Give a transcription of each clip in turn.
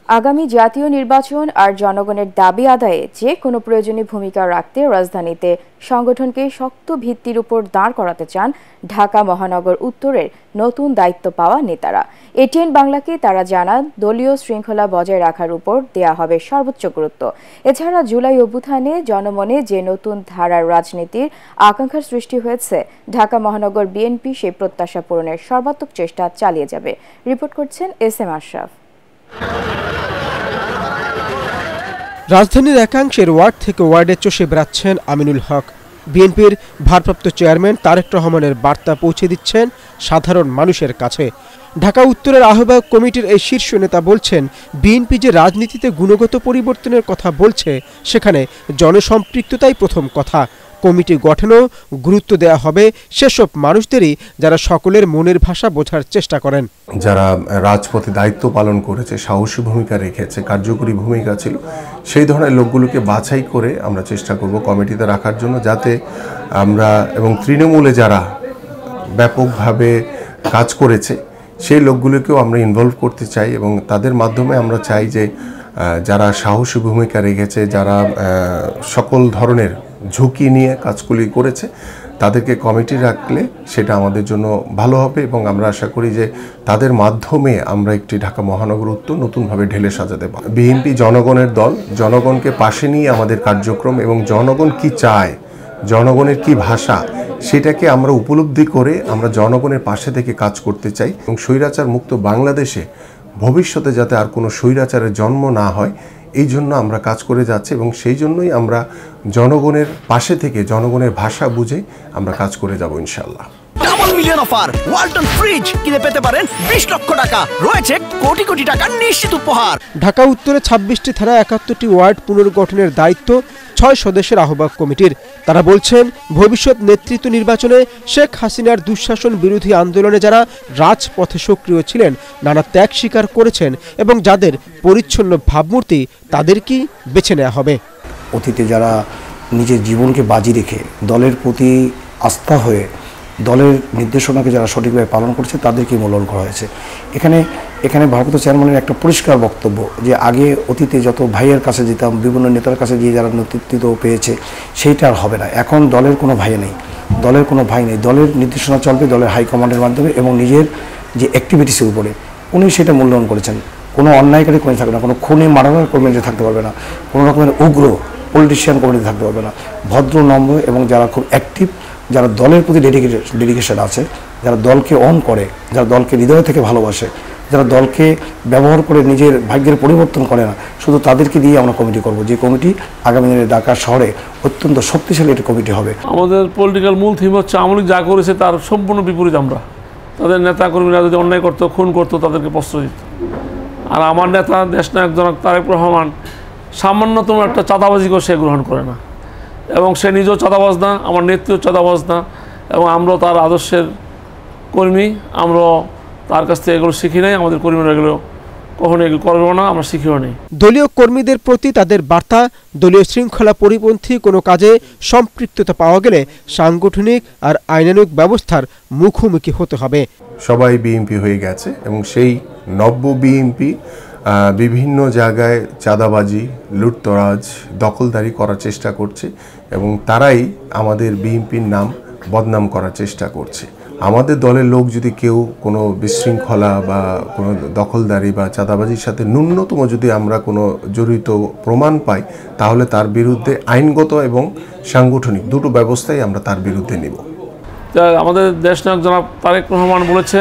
আগামী জাতীয় নির্বাচন আর জনগণের দাবি আদায়ে যে কোনো প্রয়োজনীয় ভূমিকা রাখতে রাজধানীতে সংগঠনকে শক্ত ভিত্তির উপর দাঁড় করাতে চান ঢাকা মহানগর উত্তরের নতুন দায়িত্ব পাওয়া নেতারা। এটিএন বাংলাকে তারা জানান, দলীয় শৃঙ্খলা বজায় রাখার উপর দেয়া হবে সর্বোচ্চ গুরুত্ব। এছাড়া জুলাই অভ্যুত্থানে জনমনে যে নতুন ধারার রাজনীতির আকাঙ্ক্ষার সৃষ্টি হয়েছে, ঢাকা মহানগর বিএনপি সেই প্রত্যাশা পূরণের সর্বাত্মক চেষ্টা চালিয়ে যাবে। রিপোর্ট করছেন এস.এম. আশরাফ। রাজধানীর একাংশের ওয়ার্ড থেকে ওয়ার্ডে চষে বেড়াচ্ছেন আমিনুল হক। বিএনপির ভারপ্রাপ্ত চেয়ারম্যান তারেক রহমানের বার্তা পৌঁছে দিচ্ছেন সাধারণ মানুষের কাছে। ঢাকা উত্তরের আহ্বায়ক কমিটির এই শীর্ষ নেতা বলছেন, বিএনপি যে রাজনীতিতে গুণগত পরিবর্তনের কথা বলছে, সেখানে জনসম্পৃক্ততাই প্রথম কথা। কমিটি গঠনেও গুরুত্ব দেওয়া হবে সেসব মানুষদেরই যারা সকলের মনের ভাষা বোঝার চেষ্টা করেন। যারা রাজপথে দায়িত্ব পালন করেছে, সাহসী ভূমিকা রেখেছে, কার্যকরী ভূমিকা ছিল, সেই ধরনের লোকগুলোকে বাছাই করে আমরা চেষ্টা করব কমিটিতে রাখার জন্য, যাতে আমরা এবং তৃণমূলে যারা ব্যাপকভাবে কাজ করেছে সেই লোকগুলোকেও আমরা ইনভলভ করতে চাই এবং তাদের মাধ্যমে আমরা চাই যে যারা সাহসী ভূমিকা রেখেছে, যারা সকল ধরনের ঝুঁকি নিয়ে কাজগুলি করেছে, তাদেরকে কমিটি রাখলে সেটা আমাদের জন্য ভালো হবে এবং আমরা আশা করি যে তাদের মাধ্যমে আমরা একটি ঢাকা মহানগর উত্তর নতুনভাবে ঢেলে সাজাতে পারব। বিএনপি জনগণের দল, জনগণকে পাশে নিয়ে আমাদের কার্যক্রম এবং জনগণ কি চায়, জনগণের কি ভাষা, সেটাকে আমরা উপলব্ধি করে আমরা জনগণের পাশে থেকে কাজ করতে চাই এবং স্বৈরাচার মুক্ত বাংলাদেশে ভবিষ্যতে যাতে আর কোনো স্বৈরাচারের জন্ম না হয়, এই জন্য আমরা কাজ করে যাচ্ছি এবং সেই জন্যই আমরা জনগণের পাশে থেকে জনগণের ভাষা বুঝে আমরা কাজ করে যাব ইনশাআল্লাহ। Double million offer, Walton fridge কিনে পেতে পারেন 20 লক্ষ টাকা, রয়েছে কোটি কোটি টাকার নিশ্চিত উপহার। ঢাকা উত্তরে 26টি থানা, 71টি ওয়ার্ড পুনর্গঠনের দায়িত্ব 6 সদস্যের আহ্বায়ক কমিটির। তারা বলছেন, ভবিষ্যৎ নেতৃত্ব নির্বাচনে শেখ হাসিনার দুঃশাসন বিরোধী আন্দোলনে যারা রাজপথে সক্রিয় ছিলেন, নানা ত্যাগ স্বীকার করেছেন এবং যাদের পরিচ্ছন্ন ভাবমূর্তি, তাদেরকেই বেছে নেওয়া হবে। অতীতে যারা নিজের জীবনকে বাজি রেখে দলের প্রতি আস্থা হয়ে দলের নির্দেশনাকে যারা সঠিকভাবে পালন করছে, তাদেরকে মূল্যায়ন করা হয়েছে। এখানে ভারপ্রাপ্ত চেয়ারম্যানের একটা পরিষ্কার বক্তব্য যে আগে অতীতে যত ভাইয়ের কাছে যেতাম, বিভিন্ন নেতার কাছে গিয়ে যারা নেতৃত্ব পেয়েছে, সেইটা আর হবে না। এখন দলের কোনো ভাই নেই, দলের নির্দেশনা চলবে দলের হাইকমান্ডের মাধ্যমে এবং নিজের যে অ্যাক্টিভিটিসের উপরে উনি সেটা মূল্যায়ন করেছেন। কোনো অন্যায়কারী কর্মী থাকবে না, কোনো খুনি মারানোর কর্মীতে থাকতে পারবে না, কোনো রকমের উগ্র পলিটিশিয়ান কর্মীতে থাকতে পারবে না। ভদ্র, নম্র এবং যারা খুব অ্যাক্টিভ, যারা দলের প্রতি ডেডিকেশন আছে, যারা দলকে অন করে, যারা দলকে হৃদয় থেকে ভালোবাসে, যারা দলকে ব্যবহার করে নিজের ভাগ্যের পরিবর্তন করে না, শুধু তাদেরকে দিয়ে আমরা কমিটি করব, যে কমিটি আগামী দিনে ঢাকা শহরে অত্যন্ত শক্তিশালী একটি কমিটি হবে। আমাদের পলিটিক্যাল মূল থিম হচ্ছে আওয়ামী লীগ যা করেছে তার সম্পূর্ণ বিপরীত। আমরা তাদের নেতা কর্মীরা যদি অন্যায় করতো, খুন করতো, তাদেরকে প্রশ্রয় দিত। আর আমার নেতা দেশনায়ক জনাব তারেক রহমান সামান্যতম একটা চাঁদাবাজিকেও সে গ্রহণ করে না এবং সে নিজেও চাঁদাবাজ না, আমার নেত্রীও চাঁদাবাজ না এবং আমরাও তার আদর্শের কর্মী। আমরাও তার কাছ থেকে এগুলো শিখি নাই, আমাদের কর্মীরা এগুলো কখনো এগুলো করবো না, আমরা শিখিও নেই। দলীয় কর্মীদের প্রতি তাদের বার্তা, দলীয় শৃঙ্খলা পরিপন্থী কোনো কাজে সম্পৃক্ততা পাওয়া গেলে সাংগঠনিক আর আইনানুগ ব্যবস্থার মুখোমুখি হতে হবে। সবাই বিএনপি হয়ে গেছে এবং সেই নব্য বিএনপি বিভিন্ন জায়গায় চাঁদাবাজি, লুটতরাজ, দখলদারি করার চেষ্টা করছে এবং তারাই আমাদের বিএনপির নাম বদনাম করার চেষ্টা করছে। আমাদের দলের লোক যদি কেউ কোনো বিশৃঙ্খলা বা কোনো দখলদারি বা চাঁদাবাজির সাথে ন্যূনতম যদি আমরা কোনো জড়িত প্রমাণ পাই, তাহলে তার বিরুদ্ধে আইনগত এবং সাংগঠনিক দুটো ব্যবস্থাই আমরা তার বিরুদ্ধে নিব। আমাদের দেশনায়ক জনাব তারেক রহমান বলেছে,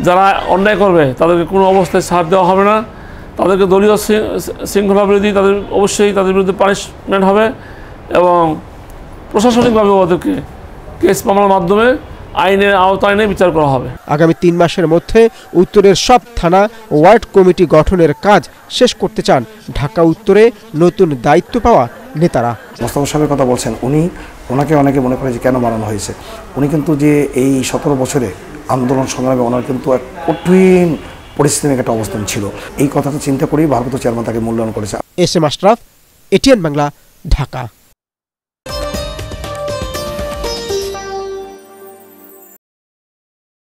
যারা অন্যায় করবে তাদেরকে কোনো অবস্থায় ছাড় দেওয়া হবে না, তাদেরকে দলীয় শৃঙ্খলা বিরোধী তাদের অবশ্যই তাদের বিরুদ্ধে পানিশমেন্ট হবে এবং প্রশাসনিকভাবে ওদেরকে কেস মামলার মাধ্যমে আইনের আওতায় বিচার করা হবে। আগামী 3 মাসের মধ্যে উত্তরের সব থানা ওয়ার্ড কমিটি গঠনের কাজ শেষ করতে চান ঢাকা উত্তরে নতুন দায়িত্ব পাওয়া নেতারা। মোস্তফা সাহেবের কথা বলছেন, ওনাকে অনেকে মনে করে যে কেন মারানো হয়েছে। উনি কিন্তু যে এই 17 বছরে আন্দোলন সংগ্রামে ওনার কিন্তু এক কঠিন পরিস্থিতির একটা অবস্থান ছিল। এই কথাটা চিন্তা করেই ভারপ্রাপ্ত চেয়ারম্যান তাকে মূল্যায়ন করেছে। এস.এম. আশরাফ, এটিএন বাংলা, ঢাকা।